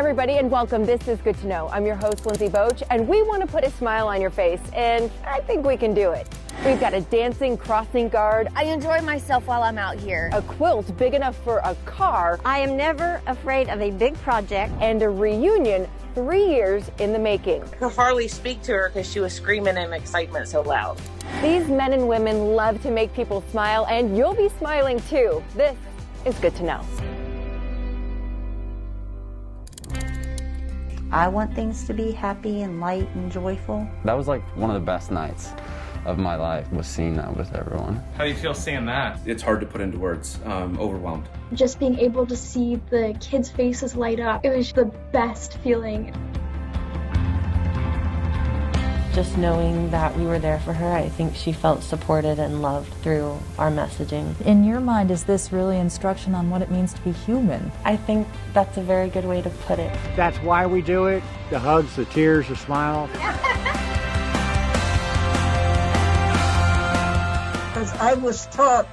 everybody, and welcome. This is Good to Know. I'm your host, Lindsay Boach, and we want to put a smile on your face, and I think we can do it. We've got a dancing crossing guard. I enjoy myself while I'm out here. A quilt big enough for a car. I am never afraid of a big project. And a reunion 3 years in the making. I could hardly speak to her because she was screaming in excitement so loud. These men and women love to make people smile, and you'll be smiling too. This is Good to Know. I want things to be happy and light and joyful. That was like one of the best nights of my life, was seeing that with everyone. How do you feel seeing that? It's hard to put into words. Overwhelmed. Just being able to see the kids' faces light up, it was the best feeling. Just knowing that we were there for her, I think she felt supported and loved through our messaging. In your mind, is this really instruction on what it means to be human? I think that's a very good way to put it. That's why we do it. The hugs, the tears, the smiles. Because I was taught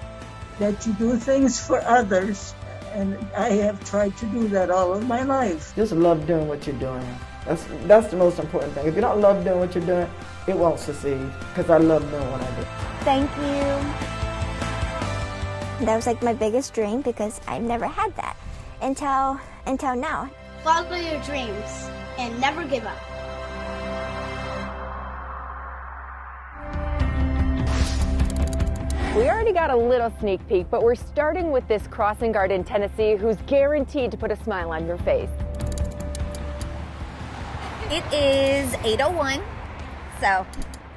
that you do things for others, and I have tried to do that all of my life. Just love doing what you're doing. That's the most important thing. If you don't love doing what you're doing, it won't succeed, because I love doing what I do. Thank you. That was like my biggest dream, because I've never had that until now. Follow your dreams and never give up. We already got a little sneak peek, but we're starting with this crossing guard in Tennessee who's guaranteed to put a smile on your face. It is 8:01, so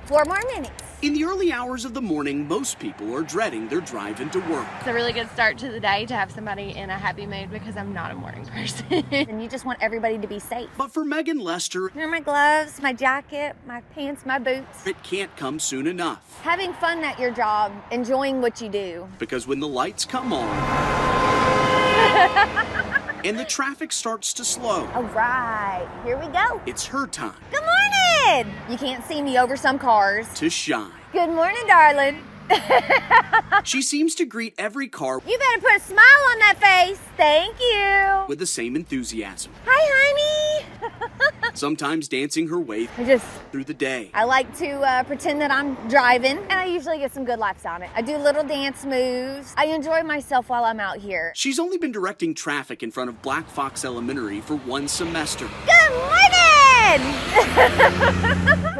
4 more minutes. In the early hours of the morning, most people are dreading their drive into work. It's a really good start to the day to have somebody in a happy mood, because I'm not a morning person. And you just want everybody to be safe. But for Megan Lester, here are my gloves, my jacket, my pants, my boots. It can't come soon enough. Having fun at your job, enjoying what you do. Because when the lights come on and the traffic starts to slow. All right, here we go. It's her time. Good morning! You can't see me over some cars. To shine. Good morning, darling. She seems to greet every car. You better put a smile on that face. Thank you. With the same enthusiasm. Hi, honey. Sometimes dancing her way through the day. I like to pretend that I'm driving, and I usually get some good laughs on it. I do little dance moves. I enjoy myself while I'm out here. She's only been directing traffic in front of Black Fox Elementary for 1 semester. Good morning!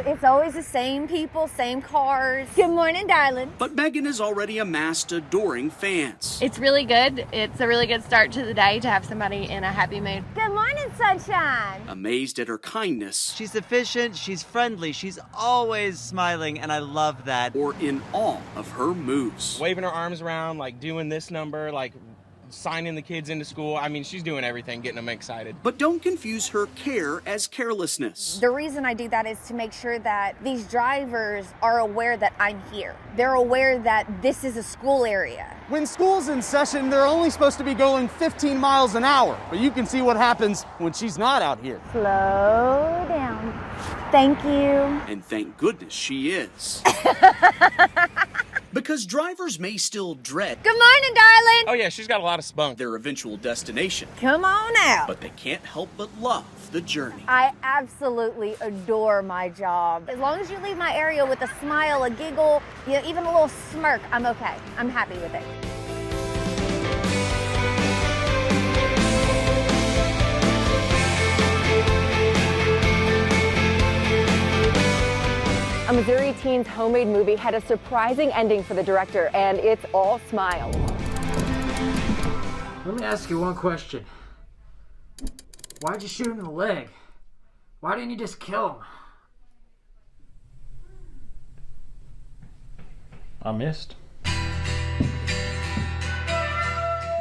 It's always the same people, same cars. Good morning, darling. But Megan has already amassed adoring fans. It's really good. It's a really good start to the day to have somebody in a happy mood. Good morning, sunshine. Amazed at her kindness. She's efficient, she's friendly, she's always smiling, and I love that. Or in awe of her moves. Waving her arms around, like doing this number, like signing the kids into school. I mean, she's doing everything, getting them excited. But don't confuse her care as carelessness. The reason I do that is to make sure that these drivers are aware that I'm here. They're aware that this is a school area. When school's in session, they're only supposed to be going 15 miles an hour. But you can see what happens when she's not out here. Slow down. Thank you. And thank goodness she is. Because drivers may still dread. Good morning, darling. Oh yeah, she's got a lot of spunk. Their eventual destination. Come on out. But they can't help but love the journey. I absolutely adore my job. As long as you leave my area with a smile, a giggle, even a little smirk, I'm okay. I'm happy with it. A Missouri teen's homemade movie had a surprising ending for the director, and it's all smiles. Let me ask you one question. Why'd you shoot him in the leg? Why didn't you just kill him? I missed.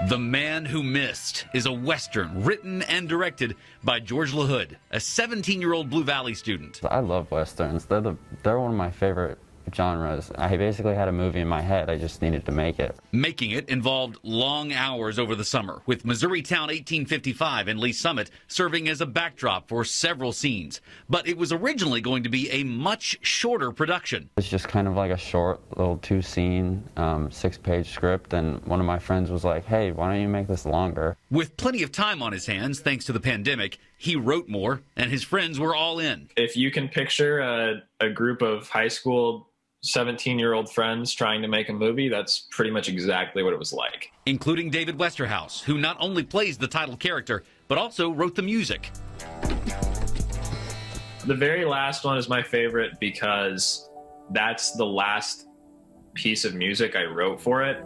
The Man Who Missed is a Western written and directed by George LaHood, a 17-year-old Blue Valley student. I love Westerns. They're one of my favorite genres. I basically had a movie in my head. I just needed to make it. Making it involved long hours over the summer, with Missouri Town 1855 and Lee Summit serving as a backdrop for several scenes. But it was originally going to be a much shorter production. It's just kind of like a short little 2-scene, 6-page script, and one of my friends was like, hey, why don't you make this longer? With plenty of time on his hands, thanks to the pandemic, he wrote more, and his friends were all in. If you can picture a group of high school 17-year-old friends trying to make a movie, that's pretty much exactly what it was like. Including David Westerhouse, who not only plays the title character, but also wrote the music. The very last one is my favorite because that's the last piece of music I wrote for it.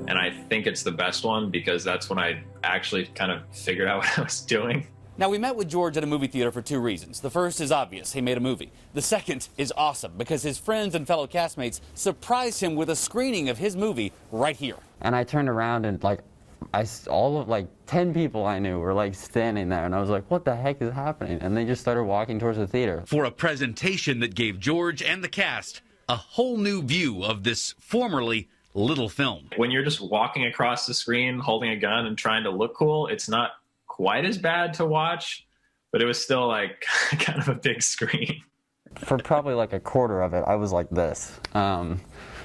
And I think it's the best one because that's when I actually kind of figured out what I was doing. Now, we met with George at a movie theater for 2 reasons. The first is obvious. He made a movie. The second is awesome because his friends and fellow castmates surprised him with a screening of his movie right here. And I turned around and all of 10 people I knew were standing there, and I was like, what the heck is happening? And they just started walking towards the theater. For a presentation that gave George and the cast a whole new view of this formerly little film. When you're just walking across the screen holding a gun and trying to look cool, it's not quite as bad to watch, but it was still kind of a big screen. For probably a quarter of it, I was like this.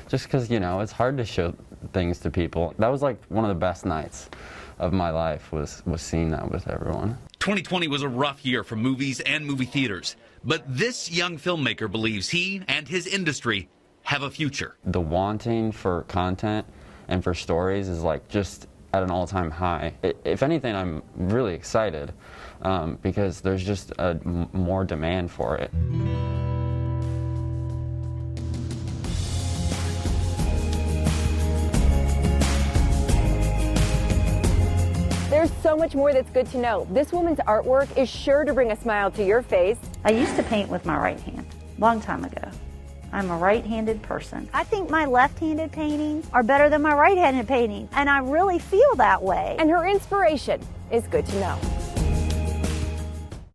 Just because, it's hard to show things to people. That was one of the best nights of my life was seeing that with everyone. 2020 was a rough year for movies and movie theaters, but this young filmmaker believes he and his industry have a future. The wanting for content and for stories is just at an all-time high. If anything, I'm really excited because there's just more demand for it. There's so much more that's good to know. This woman's artwork is sure to bring a smile to your face. I used to paint with my right hand, long time ago. I'm a right-handed person. I think my left-handed paintings are better than my right-handed paintings, and I really feel that way. And her inspiration is good to know.